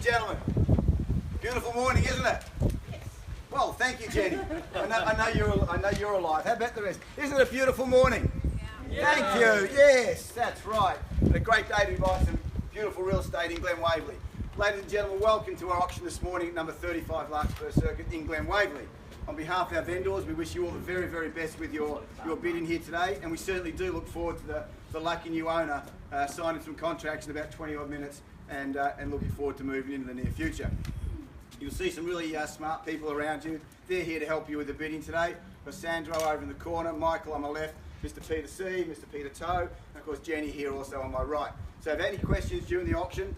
gentlemen, beautiful morning, isn't it? Yes. Well, thank you, Jenny. I know you're alive. How about the rest? Isn't it a beautiful morning? Yeah. Thank you. Yes, that's right. And a great day to buy some beautiful real estate in Glen Waverley. Ladies and gentlemen, welcome to our auction this morning at number 35 Larkspur Circuit in Glen Waverley. On behalf of our vendors, we wish you all the very, very best with your bidding here today, and we certainly do look forward to the lucky new owner signing some contracts in about 20 odd minutes and looking forward to moving into the near future. You'll see some really smart people around you. They're here to help you with the bidding today. Got Sandro over in the corner, Michael on my left, Mr. Peter C, Mr. Peter Toe, and of course Jenny here also on my right. So if you have any questions during the auction,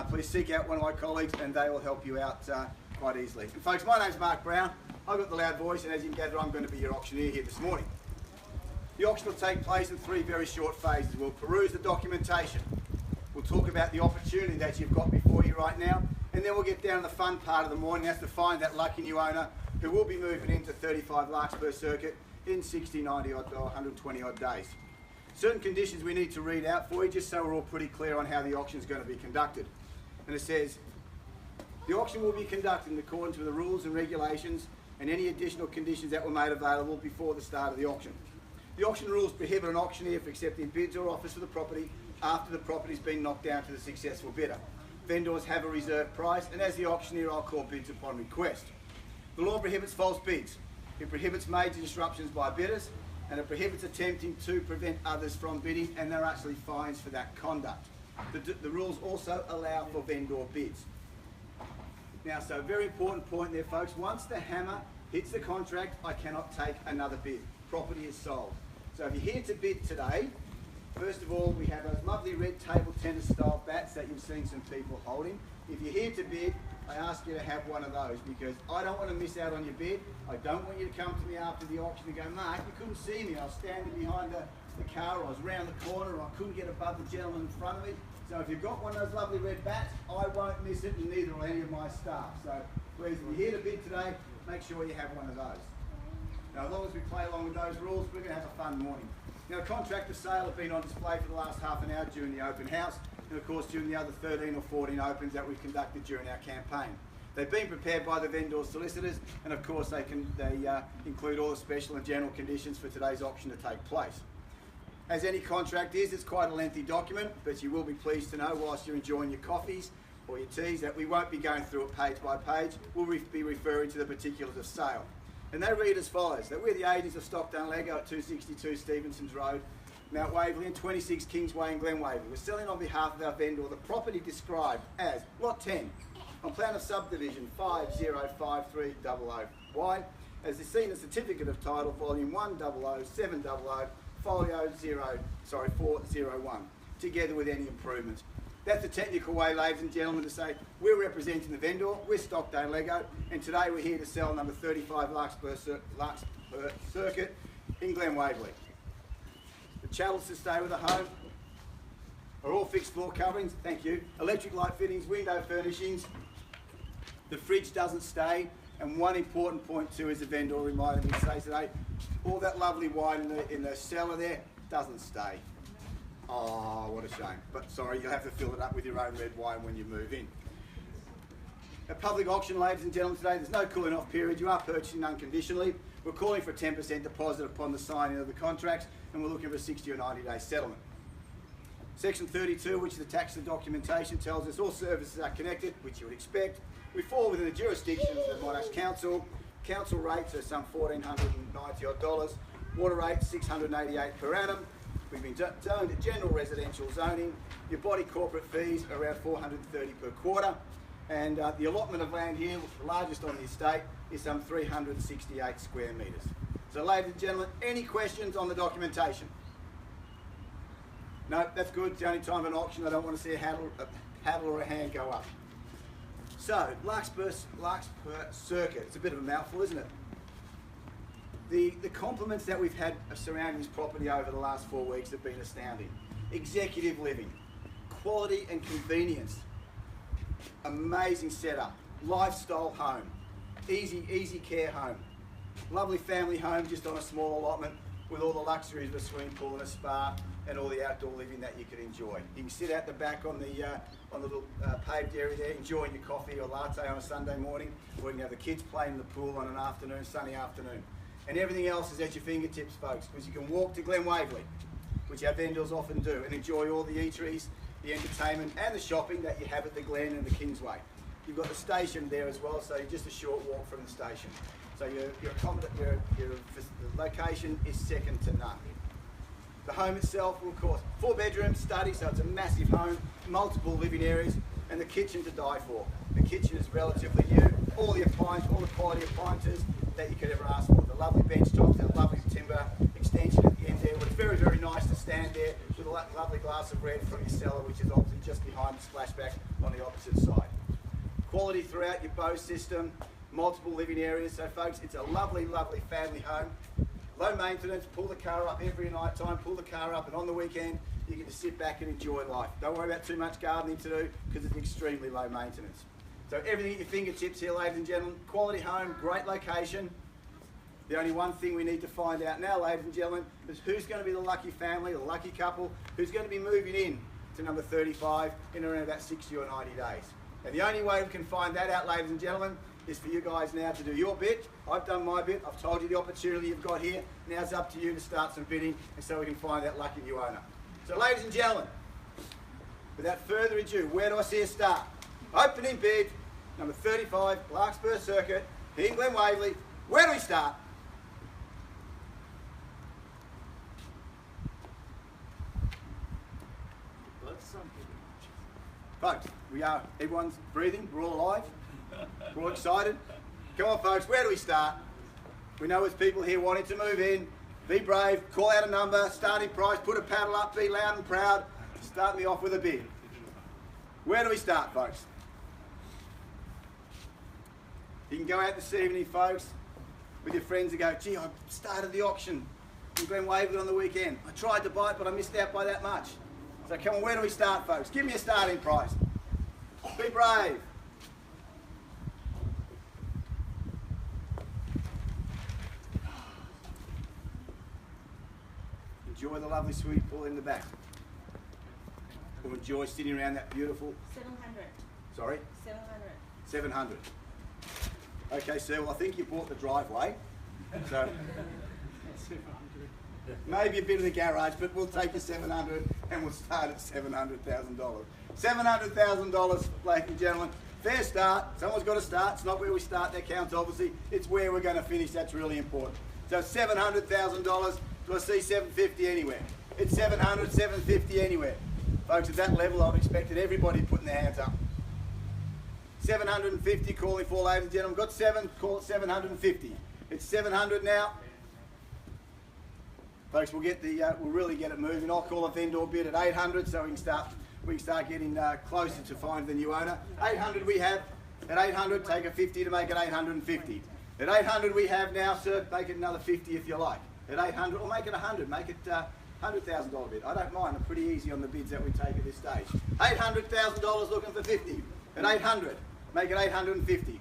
please seek out one of my colleagues and they will help you out quite easily. And folks, my name's Mark Brown. I've got the loud voice, and as you can gather, I'm going to be your auctioneer here this morning. The auction will take place in 3 very short phases. We'll peruse the documentation. We'll talk about the opportunity that you've got before you right now, and then we'll get down to the fun part of the morning. That's to find that lucky new owner who will be moving into 35 Larkspur Circuit in 60, 90 odd, or 120 odd days. Certain conditions we need to read out for you, just so we're all pretty clear on how the auction is going to be conducted. And it says, the auction will be conducted in accordance with the rules and regulations and any additional conditions that were made available before the start of the auction. The auction rules prohibit an auctioneer from accepting bids or offers for the property after the property's been knocked down to the successful bidder. Vendors have a reserve price, and as the auctioneer, I'll call bids upon request. The law prohibits false bids. It prohibits major disruptions by bidders, and it prohibits attempting to prevent others from bidding, and there are actually fines for that conduct. The rules also allow for vendor bids. Now, so a very important point there, folks. Once the hammer hits the contract, I cannot take another bid. Property is sold. So if you're here to bid today, first of all, we have those lovely red table tennis style bats that you've seen some people holding. If you're here to bid, I ask you to have one of those because I don't want to miss out on your bid. I don't want you to come to me after the auction and go, Mark, you couldn't see me. I was standing behind the car, or I was round the corner, or I couldn't get above the gentleman in front of me. So if you've got one of those lovely red bats, I won't miss it, and neither will any of my staff. So please, if you're here to bid today, make sure you have one of those. Now, as long as we play along with those rules, we're going to have a fun morning. Now, the contract of sale have been on display for the last half an hour during the open house, and of course during the other 13 or 14 opens that we've conducted during our campaign. They've been prepared by the vendor solicitors, and of course they include all the special and general conditions for today's auction to take place. As any contract is, it's quite a lengthy document, but you will be pleased to know whilst you're enjoying your coffees or your teas that we won't be going through it page by page. We'll be referring to the particulars of sale. And they read as follows, that we're the agents of Stockton Lego at 262 Stevenson's Road, Mount Waverley, and 26 Kingsway in Glen Waverley. We're selling on behalf of our vendor the property described as Lot 10 on plan of subdivision 505300Y as is seen as certificate of title volume 100700 folio 401 together with any improvements. That's the technical way, ladies and gentlemen, to say we're representing the vendor, we're Stockton Lego, and today we're here to sell number 35 Larkspur Circuit in Glen Waverley. The chattels to stay with the home are all fixed floor coverings, thank you, electric light fittings, window furnishings. The fridge doesn't stay, and one important point too is the vendor reminded me to say today, all that lovely wine in the cellar there doesn't stay. Oh, what a shame. But sorry, you'll have to fill it up with your own red wine when you move in. A public auction, ladies and gentlemen, today, there's no cooling off period. You are purchasing unconditionally. We're calling for a 10% deposit upon the signing of the contracts, and we're looking for a 60 or 90-day settlement. Section 32, which is attached to the documentation, tells us all services are connected, which you would expect. We fall within the jurisdiction of the Monash Council. Council rates are some $1,490 odd. Water rate $688 per annum. We've been zoned at general residential zoning. Your body corporate fees are around $430 per quarter. And the allotment of land here, the largest on the estate, is some 368 square metres. So ladies and gentlemen, any questions on the documentation? No, that's good. It's the only time of an auction I don't want to see a paddle or a hand go up. So, Larkspur Circuit. It's a bit of a mouthful, isn't it? The compliments that we've had surrounding this property over the last 4 weeks have been astounding. Executive living, quality and convenience, amazing setup, lifestyle home, easy care home, lovely family home just on a small allotment, with all the luxuries of a swimming pool and a spa and all the outdoor living that you can enjoy. You can sit out the back on the little paved area there, enjoying your coffee or latte on a Sunday morning, or you can have the kids playing in the pool on an afternoon, sunny afternoon. And everything else is at your fingertips, folks, because you can walk to Glen Waverley, which our vendors often do, and enjoy all the eateries, the entertainment and the shopping that you have at the Glen and the Kingsway. You've got the station there as well, so you're just a short walk from the station. So the location is second to none. The home itself, will, of course, 4 bedrooms, study, so it's a massive home, multiple living areas, and the kitchen to die for. The kitchen is relatively new, all the quality appliances that you could ever ask for. The lovely bench tops, the lovely timber extension at the end there. It's very, very nice to stand there with a lovely glass of red from your cellar, which is obviously just behind the splashback on the opposite side. Quality throughout your bow system, multiple living areas. So folks, it's a lovely, lovely family home. Low maintenance, pull the car up every night time, pull the car up, and on the weekend, you get to sit back and enjoy life. Don't worry about too much gardening to do, because it's extremely low maintenance. So everything at your fingertips here, ladies and gentlemen. Quality home, great location. The only one thing we need to find out now, ladies and gentlemen, is who's going to be the lucky family, the lucky couple, who's going to be moving in to number 35 in around about 60 or 90 days. And the only way we can find that out, ladies and gentlemen, is for you guys now to do your bit. I've done my bit. I've told you the opportunity you've got here. Now it's up to you to start some bidding, and so we can find that lucky new owner. So ladies and gentlemen, without further ado, where do I see a start? Opening bid, number 35, Larkspur Circuit, here in Glen Waverley. Where do we start? Folks, everyone's breathing, we're all alive, we're all excited. Come on folks, where do we start? We know there's people here wanting to move in. Be brave, call out a number, starting price, put a paddle up, be loud and proud. Start me off with a bid. Where do we start, folks? You can go out this evening, folks, with your friends and go, gee, I started the auction in Glen Waverley on the weekend. I tried to buy it, but I missed out by that much. So come on, where do we start, folks? Give me a starting price. Be brave. Enjoy the lovely swimming pool in the back. Or enjoy sitting around that beautiful... 700. Sorry? 700. 700. Okay, sir, well I think you bought the driveway. So... maybe a bit of the garage, but we'll take the 700 and we'll start at $700,000. $700,000, ladies and gentlemen. Fair start. Someone's got to start. It's not where we start that counts, obviously. It's where we're going to finish. That's really important. So $700,000. Do I see 750 anywhere? It's 700, 750 anywhere. Folks, at that level, I'd expected everybody putting their hands up. 750 calling for, ladies and gentlemen. Got 7, call it 750. It's 700 now. Folks, we'll really get it moving. I'll call a vendor bid at 800, so we can start getting closer to find the new owner. 800 we have. At 800, take a 50 to make it 850. At 800 we have now, sir. Make it another 50 if you like. At 800, or make it 100. Make it $100,000 bid. I don't mind. I'm pretty easy on the bids that we take at this stage. $800,000 looking for 50. At 800, make it 850.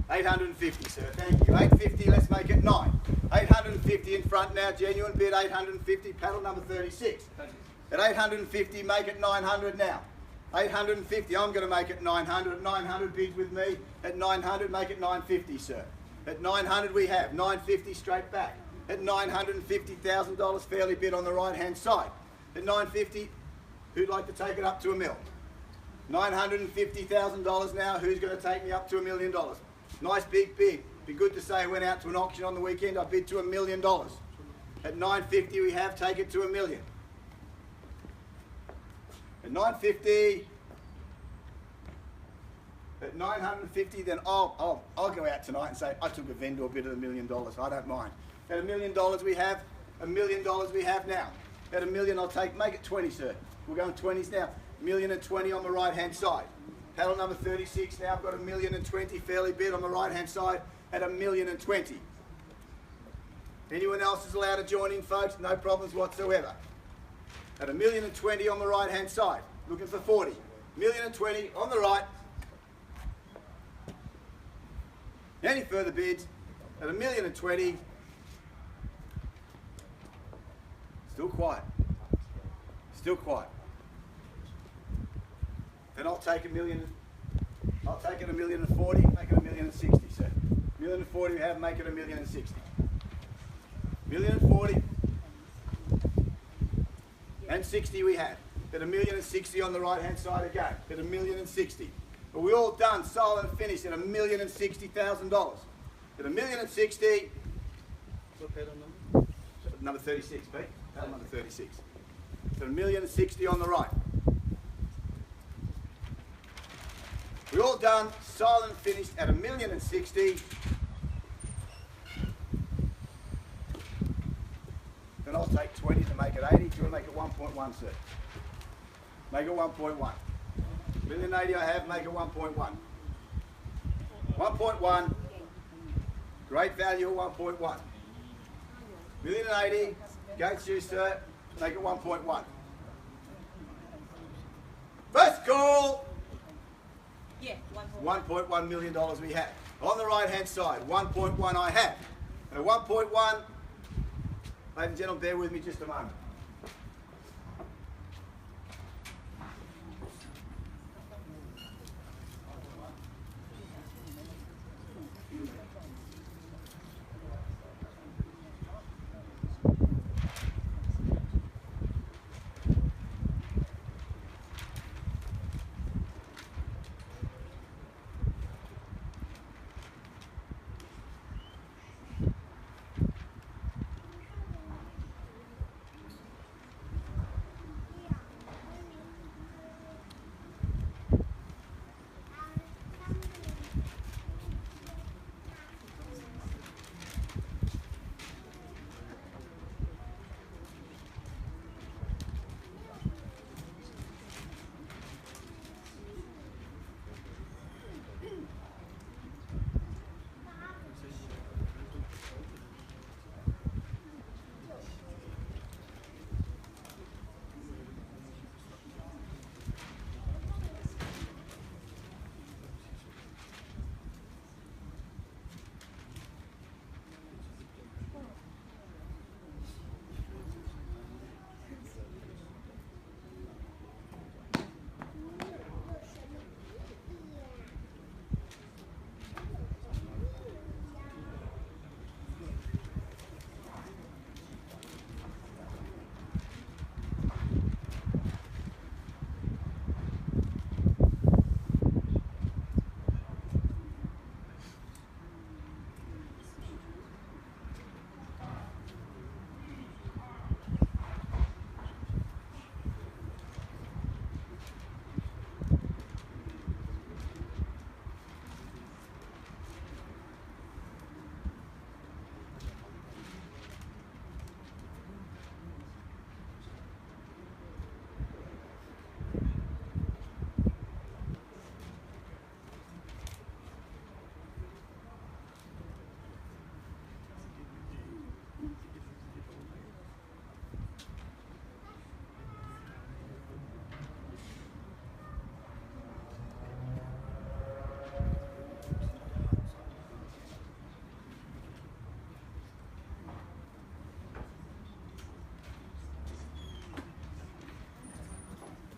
850, sir. Thank you. 850. Let's make it 9. 850 in front now. Genuine bid. 850. Paddle number 36. At 850, make it 900 now. 850. I'm going to make it 900. 900 bids with me. At 900, make it 950, sir. At 900 we have 950 straight back. At $950,000 fairly bid on the right hand side. At 950, who'd like to take it up to $1 million? $950,000 now. Who's going to take me up to $1 million? Nice big bid. Be good to say I went out to an auction on the weekend. I bid to $1 million. At 950 we have, take it to $1 million. At 950. At 950, then I'll go out tonight and say I took a vendor bid of $1 million. I don't mind. At $1 million we have, $1 million we have now. At $1 million I'll take, make it 20, sir. We're going 20s now. $1,020,000 on the right hand side. Paddle number 36 now. I've got $1,020,000 fairly bid on the right hand side at $1,020,000. Anyone else is allowed to join in, folks? No problems whatsoever. At $1,020,000 on the right hand side. Looking for 40. $1,020,000 on the right. Any further bids? At $1,020,000. Still quiet. Still quiet. Then I'll take $1 million. I'll take it $1,040,000, make it $1,060,000, sir. $1,040,000 we have, make it $1,060,000. $1,040,000 and 60 we have. At $1,060,000 on the right hand side again. At $1,060,000. But we all done, sold and finished at $1,060,000. At $1,060,000. What pedal number? Number 36, Pete. Pedal number 36. So $1,060,000 on the right. We all done, sold and finished at $1,060,000. Then I'll take 20 to make it 80. Do you want to make it 1.1, sir? Make it 1.1. $1,080,000 I have, make it 1.1. 1.1. Great value at 1.1. $1,080,000. Against you, sir. Make it 1.1. First call. Yeah, $1.1 million we have. On the right hand side, 1.1 I have. And at 1.1, ladies and gentlemen, bear with me just a moment.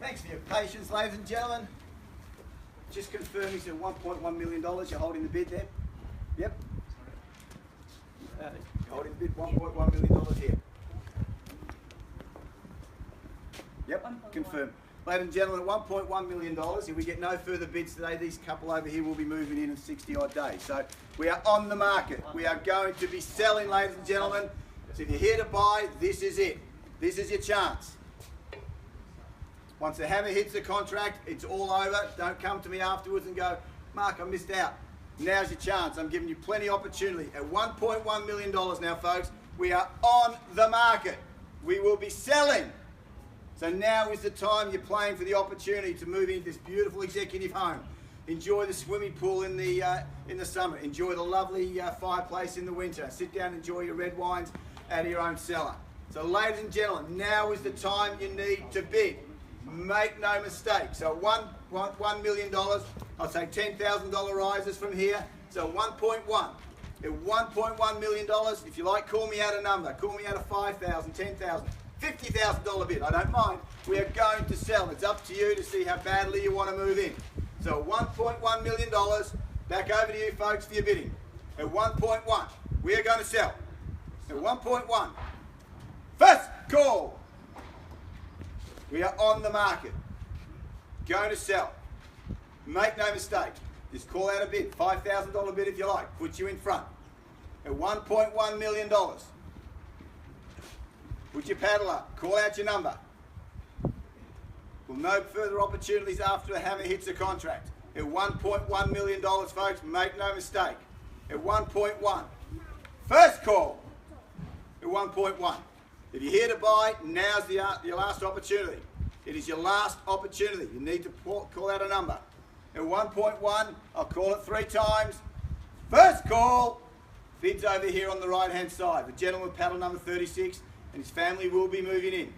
Thanks for your patience, ladies and gentlemen. Just confirming, so $1.1 million, you're holding the bid there? Yep. Holding the bid, $1.1 million here. Yep, confirmed. Ladies and gentlemen, at $1.1 million, if we get no further bids today, these couple over here will be moving in 60 odd days. So we are on the market. We are going to be selling, ladies and gentlemen. So if you're here to buy, this is it. This is your chance. Once the hammer hits the contract, it's all over. Don't come to me afterwards and go, Mark, I missed out. Now's your chance. I'm giving you plenty of opportunity. At $1.1 million now, folks, we are on the market. We will be selling. So now is the time you're playing for the opportunity to move into this beautiful executive home. Enjoy the swimming pool in the summer. Enjoy the lovely fireplace in the winter. Sit down and enjoy your red wines out of your own cellar. So ladies and gentlemen, now is the time you need to bid. Make no mistake. So $1 million, I'll take $10,000 rises from here. So 1.1. At $1.1 million, if you like, call me out a number. Call me out a 5,000, 10,000, $50,000 bid. I don't mind. We are going to sell. It's up to you to see how badly you want to move in. So $1.1 million. Back over to you folks for your bidding. At 1.1, we are going to sell. At 1.1. First call. We are on the market. Going to sell. Make no mistake. Just call out a bid. $5,000 bid if you like. Put you in front. At $1.1 million. Put your paddle up. Call out your number. We'll know further opportunities after the hammer hits the contract. At $1.1 million, folks, make no mistake. At 1.1. First call. At 1.1. If you're here to buy, now's your last opportunity. It is your last opportunity. You need to call out a number. At 1.1, I'll call it 3 times. First call. Bid's over here on the right-hand side. The gentleman with paddle number 36 and his family will be moving in.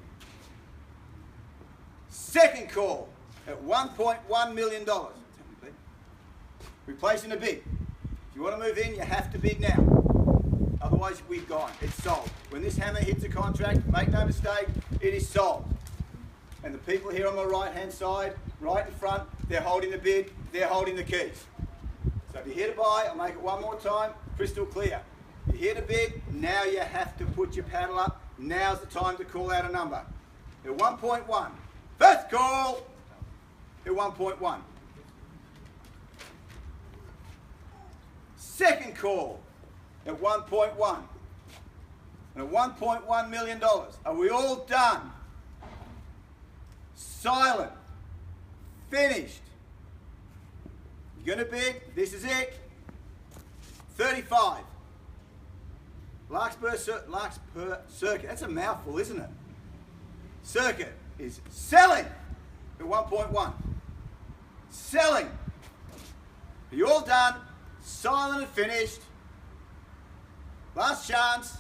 Second call at $1.1 million. Replacing a bid. If you want to move in, you have to bid now. Otherwise, we've gone. It's sold. When this hammer hits a contract, make no mistake, it is sold. And the people here on my right-hand side, right in front, they're holding the bid, they're holding the keys. So if you're here to buy, I'll make it one more time, crystal clear. If you're here to bid, now you have to put your paddle up. Now's the time to call out a number. At 1.1. First call at 1.1. Second call at 1.1. And at $1.1 million. Are we all done? Silent. Finished. You're going to bid. This is it. 35. Larkspur circuit. That's a mouthful, isn't it? Circuit is selling at 1.1. Selling. Are you all done? Silent and finished. Last chance.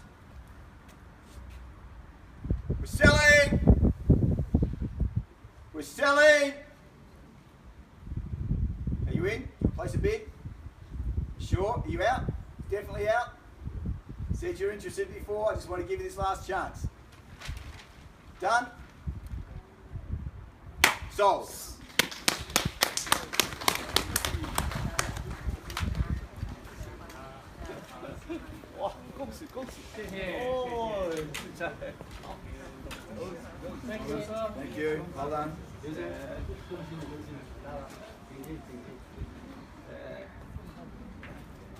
We're selling. We're selling. Are you in? Place a bid? Sure? Are you out? Definitely out? Said you're interested before. I just want to give you this last chance. Done? Sold. Thank you. Well done.